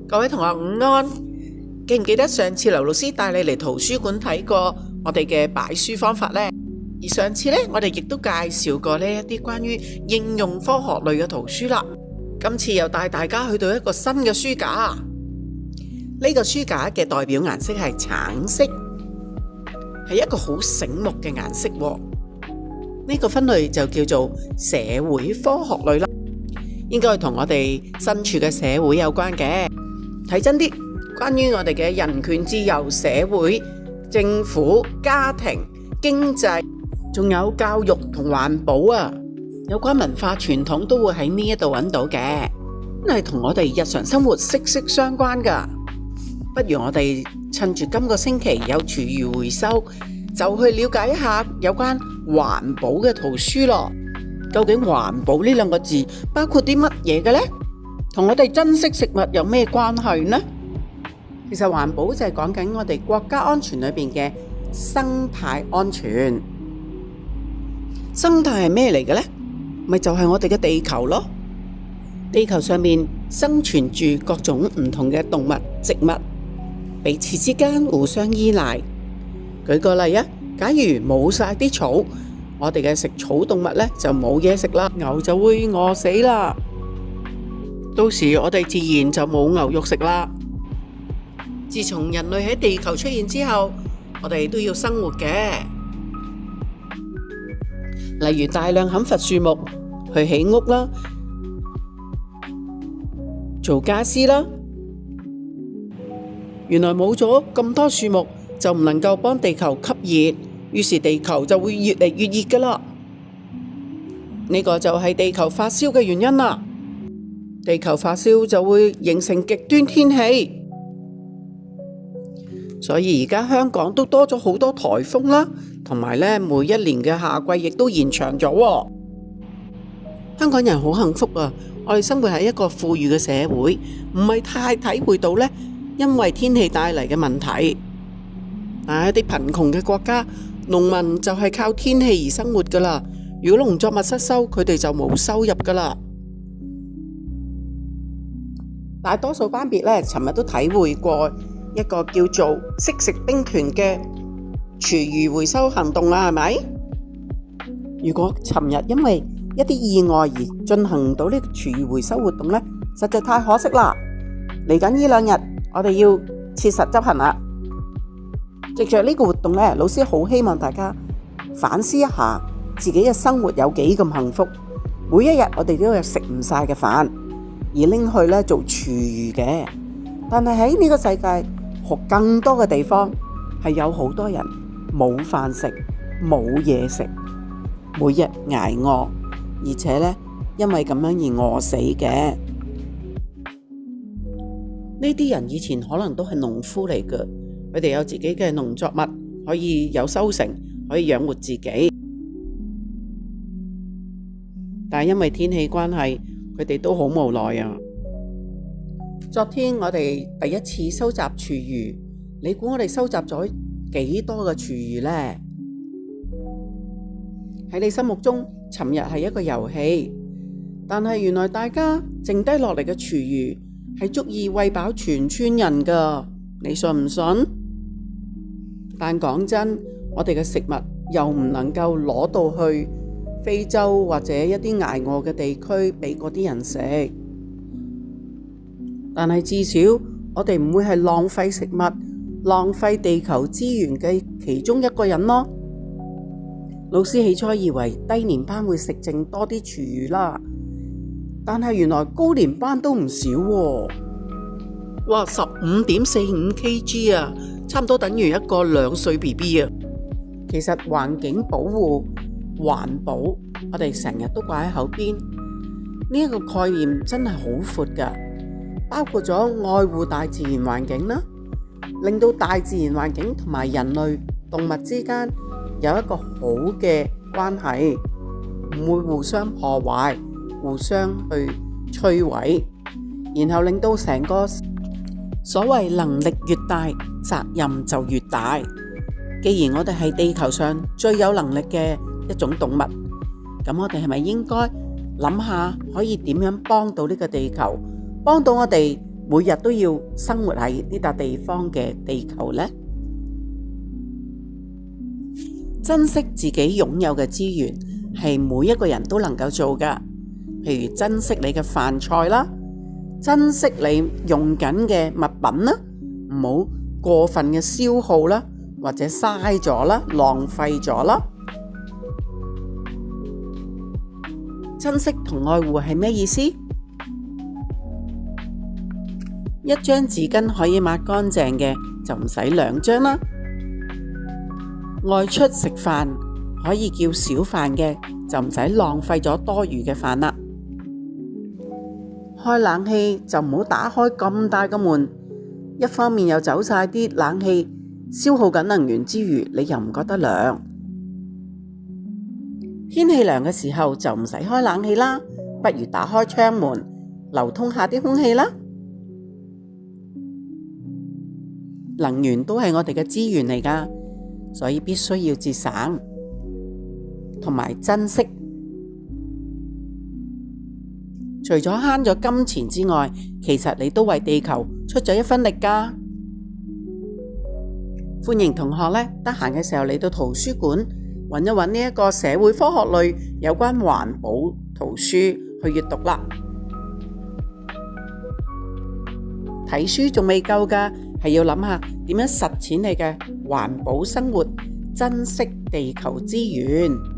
各位同學午安，記唔記得上次劉老師帶你嚟圖書館睇過我哋嘅擺書方法呢？而上次呢，我哋亦都介紹過呢一啲關於應用科學類嘅圖書啦。今次又帶大家去到一個新嘅書架，呢個書架嘅代表顏色係橙色，係一個好醒目嘅顏色。呢個分類就叫做社會科學類啦，應該係同我哋身處嘅社會有關嘅。睇真啲，關於我哋嘅人權、自由、社會、政府、家庭、經濟，仲有教育同環保啊，有關文化傳統都會喺呢一度揾到嘅，係同我哋日常生活息息相關噶。不如我哋趁住今個星期有廚餘回收，就去了解一下有關環保嘅圖書咯。究竟環保呢兩個字包括啲乜嘢嘅呢？同我哋珍惜食物有咩關係呢？其實環保就係講緊我哋國家安全裏邊嘅生態安全。生態係咩嚟嘅呢？咪就係我哋嘅地球咯。地球上面生存住各種唔同嘅動物、植物，彼此之間互相依賴。舉個例啊，假如冇晒啲草，我哋嘅食草動物呢就冇嘢食啦，牛就會餓死啦。到時我哋自然就冇牛肉食啦。自從人類喺地球出現之後，我哋都要生活嘅，例如大量砍伐樹木去起屋啦，做家私啦。原來冇咗咁多樹木，就唔能夠幫地球吸熱，於是地球就會越嚟越熱噶啦。呢個就係地球發燒嘅原因啦。地球發燒就會形成極端天氣，所以而家香港都多咗好多颱風啦，同埋呢每一年嘅夏季亦都延長咗。香港人好幸福啊！我哋生活喺一個富裕嘅社會，唔係太體會到呢因為天氣帶嚟嘅問題。但係一啲貧窮嘅國家，農民就係靠天氣而生活噶啦。如果農作物失收，佢哋就冇收入噶啦。大多數班別呢，尋日都體會過一個叫做惜食兵團嘅廚餘回收行動啦，係咪？如果尋日因為一啲意外而進行唔到呢個廚餘回收活動呢，實在太可惜啦。嚟緊呢2日，我哋要切實執行啦。藉着呢個活動呢，老師好希望大家反思一下自己嘅生活有幾咁幸福。每一日我哋都有食唔晒嘅飯，而拎去呢做廚餘嘅。但係喺呢個世界更多嘅地方係有好多人冇飯食、冇嘢食，每日捱餓，而且呢因為咁樣而餓死嘅。呢啲人以前可能都係農夫嚟嘅，佢哋有自己嘅農作物，可以有收成，可以養活自己。但係因為天氣關係，佢哋都好無奈啊。昨天我哋第一次收集廚餘，你估我哋收集咗幾多嘅廚餘呢？喺你心目中，尋日係一個遊戲，但係原來大家剩低落嚟嘅廚餘係足以餵飽全村人噶，你信唔信？但講真，我哋嘅食物又唔能夠攞到去非洲或者一啲捱餓嘅地區俾嗰啲人食。但係至少我哋唔會係浪費食物、浪費地球資源嘅其中一個人咯。老師起初以為低年班會食剩多啲廚餘啦，但係原來高年班都唔少喎。哇，15.45 kg 啊，差唔多等於一個2歲 BB 啊。其實環境保護、環保，我哋成日都掛喺口邊，呢一個概念真係好闊噶，包括咗愛護大自然環境啦，令到大自然環境同埋人類動物之間有一個好嘅關係，唔會互相破壞、互相去摧毀，然後令到成個所謂能力越大，責任就越大。既然我哋係地球上最有能力嘅一種動物，咁我哋係咪應該諗下可以點樣幫到呢個地球，幫到我哋每日都要生活喺呢笪地方嘅地球呢？珍惜自己擁有嘅資源係每一個人都能夠做㗎，譬如珍惜你嘅飯菜啦，珍惜你用緊嘅物品啦，唔好過分嘅消耗啦，或者嘥咗啦，浪費咗啦。珍惜同愛護係咩意思？一張紙巾可以抹乾淨嘅，就唔使2張啦。外出食飯可以叫小飯嘅，就唔使浪費咗多餘嘅飯啦。開冷氣就唔好打開咁大個門，一方面又走晒啲冷氣，消耗緊能源之餘，你又唔覺得涼。天氣涼嘅時候就唔使開冷氣啦，不如打開窗門，流通下啲空氣啦。能源都係我哋嘅資源嚟㗎，所以必須要節省同埋珍惜。除咗慳咗金錢之外，其實你都為地球出咗一分力㗎。歡迎同學呢，得閒嘅時候嚟到圖書館揾一揾呢一個社會科學類有關環保圖書去閱讀啦。睇書仲未夠㗎，係要諗下點樣實踐你嘅環保生活，珍惜地球資源。